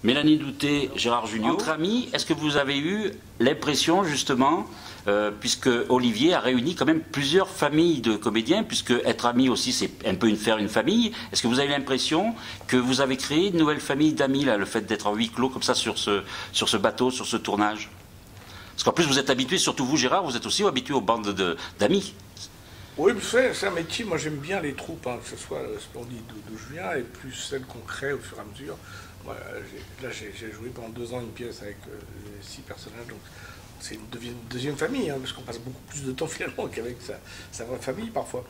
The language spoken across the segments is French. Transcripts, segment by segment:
Mélanie Douté, Gérard Jugnot, entre amis, est-ce que vous avez eu l'impression justement, puisque Olivier a réuni quand même plusieurs familles de comédiens, puisque être ami aussi c'est un peu faire une famille, est-ce que vous avez l'impression que vous avez créé une nouvelle famille d'amis, là, le fait d'être en huis clos comme ça sur ce bateau, sur ce tournage? Parce qu'en plus vous êtes habitué, surtout vous Gérard, vous êtes aussi habitué aux bandes d'amis. Oui, c'est un métier, moi j'aime bien les troupes, hein, que ce soit le Splendide d'où je viens, et plus celles qu'on crée au fur et à mesure. Moi, là j'ai joué pendant 2 ans une pièce avec 6 personnages, donc c'est une deuxième famille, hein, parce qu'on passe beaucoup plus de temps finalement qu'avec sa vraie famille parfois.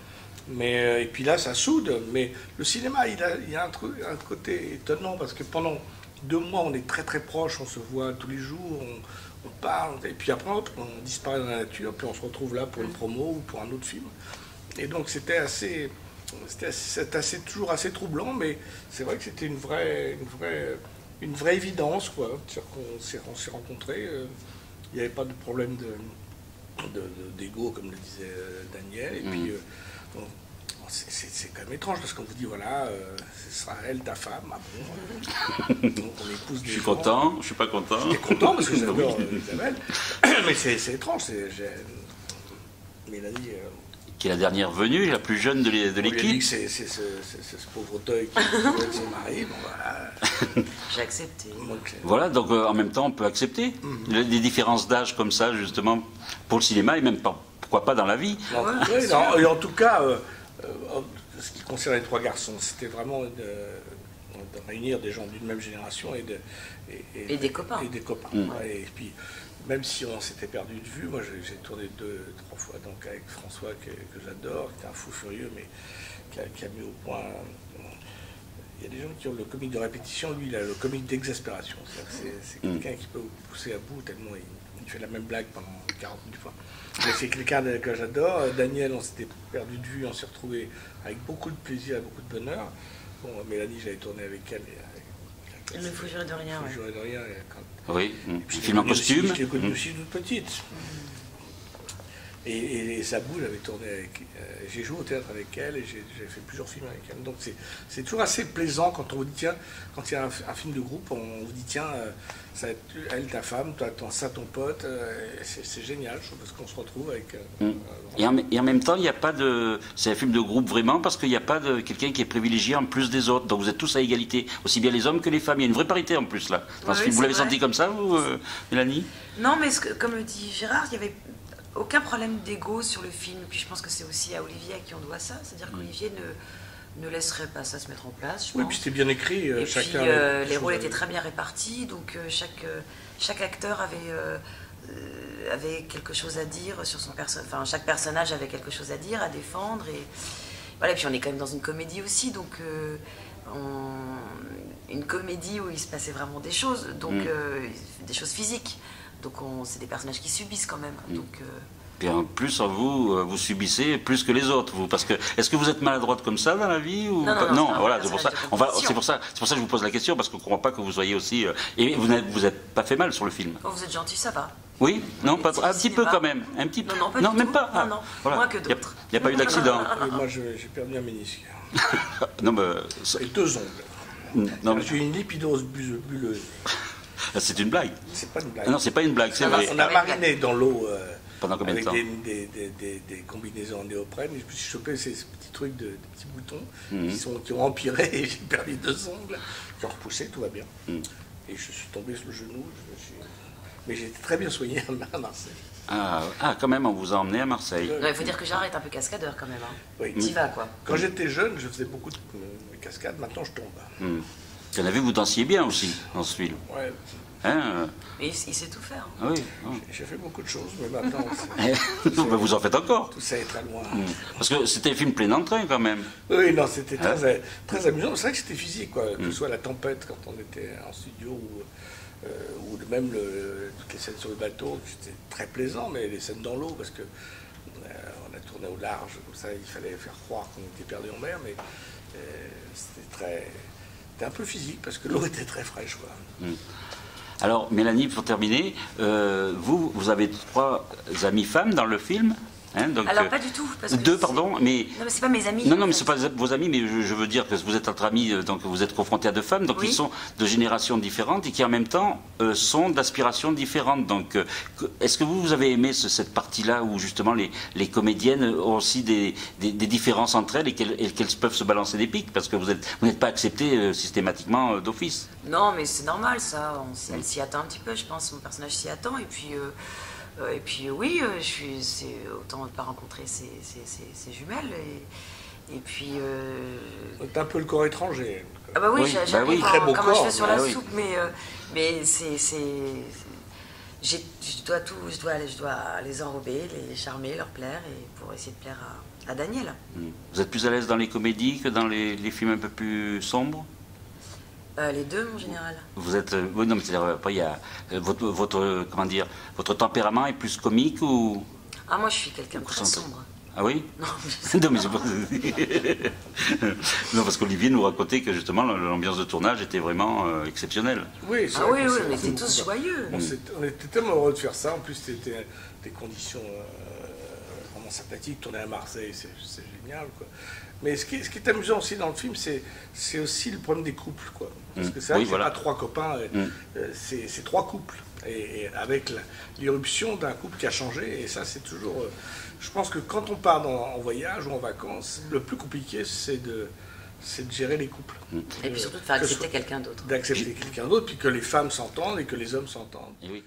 Mais, et puis là ça soude, mais le cinéma il y a un côté étonnant, parce que pendant 2 mois on est très très proches, on se voit tous les jours, on parle, et puis après hop, on disparaît dans la nature, puis on se retrouve là pour une promo ou pour un autre film. Et donc c'était toujours assez troublant, mais c'est vrai que c'était une vraie évidence, quoi. C'est-à-dire qu'on s'est rencontrés, il n'y avait pas de problème d'ego, comme le disait Daniel, et puis bon, c'est quand même étrange, parce qu'on vous dit, voilà, ce sera elle, ta femme, ah bon, donc on épouse des gens. Je suis content, je suis pas content. Je suis content, parce que j'adore Isabelle, mais c'est étrange, Mélanie... qui est la dernière venue, la plus jeune de l'équipe. C'est ce pauvre deuil qui est avec son mari. Bon, voilà. J'ai accepté. Voilà, donc en même temps, on peut accepter des différences d'âge comme ça, justement, pour le cinéma et même pourquoi pas dans la vie. Et en tout cas, ce qui concerne les 3 garçons, c'était vraiment de réunir des gens d'une même génération et des copains. Et des copains. Et puis, même si on s'était perdu de vue, moi j'ai tourné 2-3 fois donc avec François que j'adore, qui est un fou furieux, mais qui a mis au point. Il y a des gens qui ont le comique de répétition, lui il a le comique d'exaspération. C'est quelqu'un qui peut vous pousser à bout tellement il fait la même blague pendant 40 000 fois. Mais c'est quelqu'un que j'adore. Daniel, on s'était perdu de vue, on s'est retrouvé avec beaucoup de plaisir, beaucoup de bonheur. Bon, Mélanie, j'avais tourné avec elle. Il ne faut jurer de rien. Il ne faut jurer de rien. Oui, film en costume. Je l'ai connue aussi toute petite. Et Sabou, j'avais tourné avec... j'ai joué au théâtre avec elle et j'ai fait plusieurs films avec elle. Donc c'est toujours assez plaisant quand on vous dit, tiens, quand il y a un film de groupe, on vous dit, tiens, ça va être elle, ta femme, toi, ça, ton pote. C'est génial, je trouve, parce qu'on se retrouve avec... Et en même temps, il n'y a pas de... C'est un film de groupe vraiment, parce qu'il n'y a pas de quelqu'un qui est privilégié en plus des autres. Donc vous êtes tous à égalité, aussi bien les hommes que les femmes. Il y a une vraie parité en plus, là. Vous l'avez senti comme ça, vous, Mélanie? Non, mais comme le dit Gérard, il y avait... aucun problème d'ego sur le film, puis je pense que c'est aussi à Olivier à qui on doit ça, c'est-à-dire qu'Olivier ne laisserait pas ça se mettre en place, je pense. Oui, puis c'était bien écrit, et chacun... puis les rôles étaient très bien répartis, donc chaque acteur avait quelque chose à dire sur son personnage, enfin chaque personnage avait quelque chose à dire, à défendre, et voilà, et puis on est quand même dans une comédie aussi, donc une comédie où il se passait vraiment des choses, donc des choses physiques. Donc c'est des personnages qui subissent quand même. Donc, et en plus, vous subissez plus que les autres, vous. Parce que est-ce que vous êtes maladroite comme ça dans la vie ou... Non, voilà, c'est pour ça. C'est pour ça que je vous pose la question, parce qu'on ne croit pas que vous soyez aussi. Et vous n'êtes pas fait mal sur le film. Oh, vous êtes gentil, ça va. Oui, non, pas un petit peu quand même, un petit peu. Non, même pas. Ah, non, voilà. Moins que d'autres. Il n'y a pas eu d'accident. Moi, j'ai perdu un ménisque. Non, mais. Et 2 ongles. Non, j'ai une lipidose bulleuse. C'est une blague. C'est pas une blague. Non, c'est pas une blague, c'est vrai. On a mariné dans l'eau pendant combien de temps avec des combinaisons en néoprène. Et je me suis chopé ces petits trucs de petits boutons qui ont empiré et j'ai perdu 2 ongles. J'ai repoussé, tout va bien. Et je suis tombé sur le genou. Mais j'ai été très bien soigné à Marseille. Ah, quand même, on vous a emmené à Marseille. Il faut dire que Gérard est un peu cascadeur quand même. Hein. Oui. T'y vas, quoi. Quand j'étais jeune, je faisais beaucoup de cascades. Maintenant, je tombe. Vous avez vu, vous dansiez bien aussi dans ce film. Ouais. Hein Mais il sait tout faire. Ah oui. J'ai fait beaucoup de choses, mais maintenant... vous en faites encore. Tout ça est très loin. Parce que c'était un film plein d'entrain quand même. Oui, non, c'était très amusant. C'est vrai que c'était physique, quoi. Que ce soit la tempête quand on était en studio ou même toutes les scènes sur le bateau, c'était très plaisant, mais les scènes dans l'eau, parce que on a tourné au large, comme ça, il fallait faire croire qu'on était perdu en mer, mais c'était un peu physique, parce que l'eau était très fraîche, quoi. Alors, Mélanie, pour terminer, vous avez 3 amies femmes dans le film. Hein, donc, Alors pas du tout. Parce que deux, pardon, mais... Non, mais c'est pas mes amis. Non, mais ce ne sont pas vos amis, mais je veux dire que vous êtes entre amis, donc vous êtes confrontés à deux femmes, donc Oui. ils sont de générations différentes et qui en même temps sont d'aspirations différentes. Donc est-ce que vous avez aimé cette partie-là où justement les comédiennes ont aussi des différences entre elles et qu'elles peuvent se balancer des pics parce que vous n'êtes pas accepté systématiquement d'office? Non, mais c'est normal ça. Elle s'y attend un petit peu, je pense. Mon personnage s'y attend. Et puis oui, c'est autant de pas rencontrer ses jumelles. Et puis. T'as un peu le corps étranger. Ah bah oui, Oui, j'arrive très beau comme un corps, cheveu sur la oui. soupe, mais je dois les enrober, les charmer, leur plaire, et pour essayer de plaire à Daniel. Vous êtes plus à l'aise dans les comédies que dans les films un peu plus sombres? Les deux, en général. Vous êtes... oui, non, mais c'est-à-dire, après, il y a comment dire, votre tempérament est plus comique ou... Ah, moi, je suis quelqu'un de très Concentré. sombre. Ah oui? Non, Non, mais c'est pas... non, parce qu'Olivier nous racontait que justement l'ambiance de tournage était vraiment exceptionnelle. Oui, c'est ah vrai oui, qu'on oui, s'est- on était tous joyeux. On était tellement heureux de faire ça. En plus, c'était des conditions vraiment sympathiques. Tourner à Marseille, c'est génial, quoi. Mais ce qui est amusant aussi dans le film, c'est aussi le problème des couples, quoi. Parce que c'est vrai Oui, que voilà. c'est pas trois copains, c'est trois couples. Et avec l'irruption d'un couple qui a changé, et ça, c'est toujours... je pense que quand on part en voyage ou en vacances, le plus compliqué, c'est de gérer les couples. Et puis surtout de faire Que ce accepter soit- quelqu'un d'autre. D'accepter quelqu'un d'autre, puis que les femmes s'entendent et que les hommes s'entendent. Et oui.